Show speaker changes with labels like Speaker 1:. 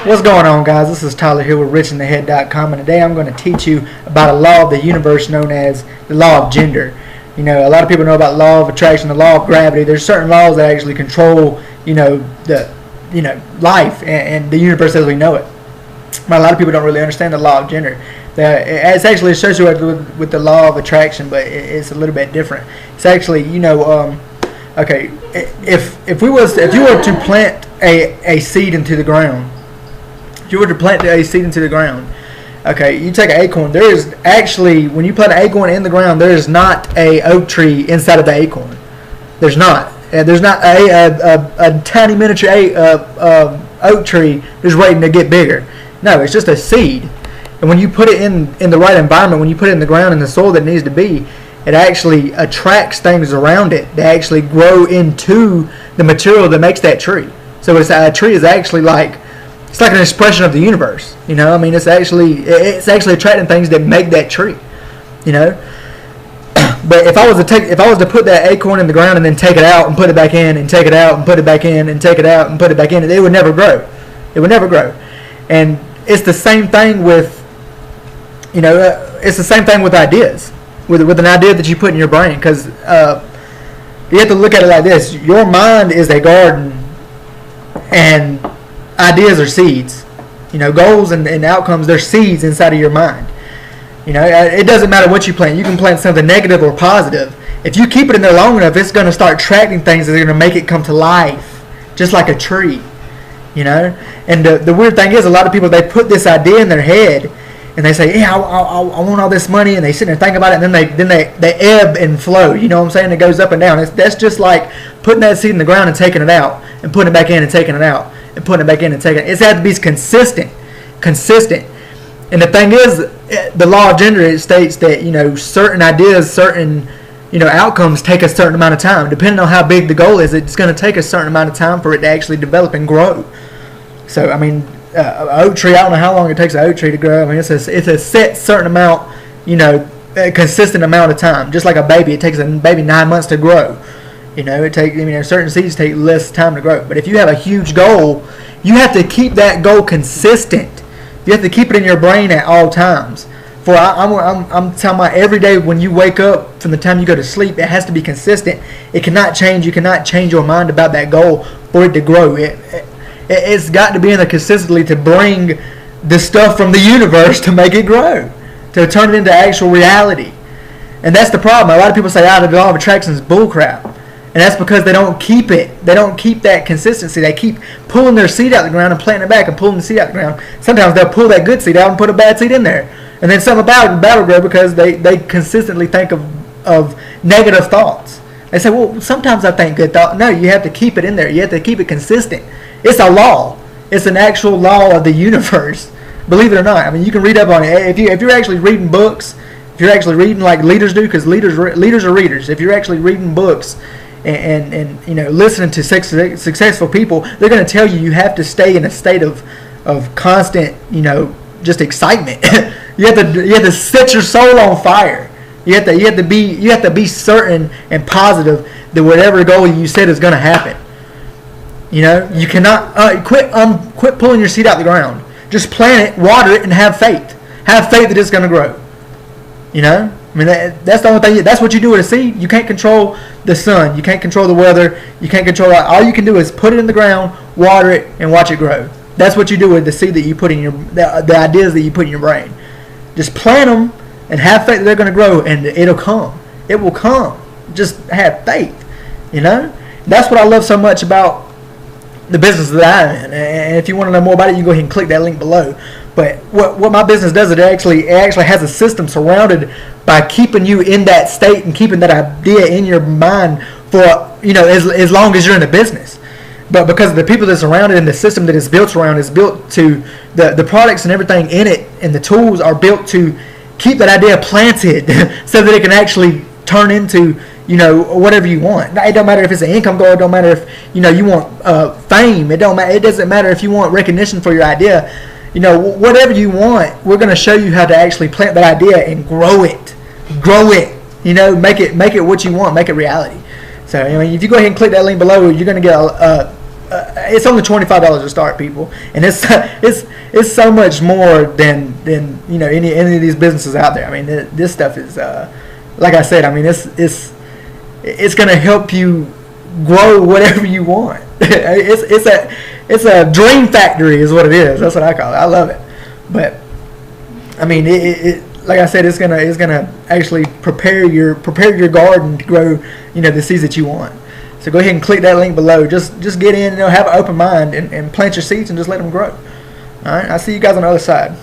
Speaker 1: What's going on, guys? This is Tyler here with richinthehead.com, and today I'm going to teach you about a law of the universe known as the law of gender. You know, a lot of people know about law of attraction, the law of gravity. There's certain laws that actually control, life and the universe as we know it. But a lot of people don't really understand the law of gender. It's actually associated with the law of attraction, but it's a little bit different. It's actually, okay, if you were to plant a seed into the ground. If you were to plant a seed into the ground, okay, you take an acorn. There is actually, when you plant an acorn in the ground, there is not a oak tree inside of the acorn. There's not. There's not a tiny miniature oak tree just waiting to get bigger. No, it's just a seed. And when you put it in the right environment, when you put it in the ground in the soil that it needs to be, it actually attracts things around it that actually grow into the material that makes that tree. So a tree is actually it's like an expression of the universe. You know, I mean, it's actually attracting things that make that tree. You know, but if I was to put that acorn in the ground and then take it out and put it back in and take it out and put it back in and take it out and put it back in, it would never grow. It would never grow. And it's the same thing with, it's the same thing with ideas, with an idea that you put in your brain, because you have to look at it like this: your mind is a garden, and ideas are seeds. Goals and outcomes, they're seeds inside of your mind. It doesn't matter what you plant. You can plant something negative or positive. If you keep it in there long enough, it's going to start attracting things that are going to make it come to life, just like a tree. And the weird thing is, a lot of people, they put this idea in their head, and they say, "Yeah, I want all this money," and they sit there and think about it, and then they ebb and flow. You know what I'm saying? It goes up and down. That's just like putting that seed in the ground and taking it out, and putting it back in and taking it out, and putting it back in and taking it. It's had to be consistent. And the thing is, the law of gender, it states that certain ideas, certain outcomes take a certain amount of time. Depending on how big the goal is, it's going to take a certain amount of time for it to actually develop and grow. So, I mean, an oak tree, I don't know how long it takes an oak tree to grow. I mean, it's a set certain amount, a consistent amount of time. Just like a baby, it takes a baby 9 months to grow. It takes, certain seeds take less time to grow. But if you have a huge goal, you have to keep that goal consistent. You have to keep it in your brain at all times. For I'm talking about every day when you wake up from the time you go to sleep, it has to be consistent. It cannot change. You cannot change your mind about that goal for it to grow. It's got to be in there consistently to bring the stuff from the universe to make it grow, to turn it into actual reality. And that's the problem. A lot of people say, the law of attraction is bullcrap. And that's because they don't keep it. They don't keep that consistency. They keep pulling their seed out of the ground and planting it back and pulling the seed out of the ground. Sometimes they'll pull that good seed out and put a bad seed in there. And then something about it will grow because they consistently think of negative thoughts. They say, well, sometimes I think good thoughts. No, you have to keep it in there. You have to keep it consistent. It's a law. It's an actual law of the universe. Believe it or not. I mean, you can read up on it. If you're actually reading books, if you're actually reading like leaders do, because leaders are readers. If you're actually reading books and listening to successful people, they're going to tell you have to stay in a state of constant, just excitement. You have to set your soul on fire. You have to be certain and positive that whatever goal you set is going to happen. You cannot quit pulling your seed out the ground. Just plant it, water it, and have faith. Have faith that it's going to grow. I mean, that's the only thing. That's what you do with a seed. You can't control the sun. You can't control the weather. You can't control that. All you can do is put it in the ground, water it, and watch it grow. That's what you do with the seed that you put in the ideas that you put in your brain. Just plant them and have faith that they're going to grow, and it'll come. It will come. Just have faith. That's what I love so much about the business that I'm in. And if you want to know more about it, you can go ahead and click that link below. But what my business does, it actually has a system surrounded by keeping you in that state and keeping that idea in your mind for as long as you're in the business. But because the people that surround it and the system that it's built around is built to the products and everything in it, and the tools are built to keep that idea planted so that it can actually turn into whatever you want. It don't matter if it's an income goal. It don't matter if you want fame. It doesn't matter if you want recognition for your idea. Whatever you want, we're going to show you how to actually plant that idea and grow it. Make it what you want. Make it reality. So if you go ahead and click that link below, you're going to get it's only $25 to start, people, and it's so much more than you know any of these businesses out there. I mean, this stuff is like I said. I mean, it's gonna help you grow whatever you want. It's a dream factory is what it is. That's what I call it. I love it. But I mean, like I said, it's gonna actually prepare your garden to grow, you know, the seeds that you want. So go ahead and click that link below. Just get in, you know, have an open mind and plant your seeds and just let them grow. All right. I'll see you guys on the other side.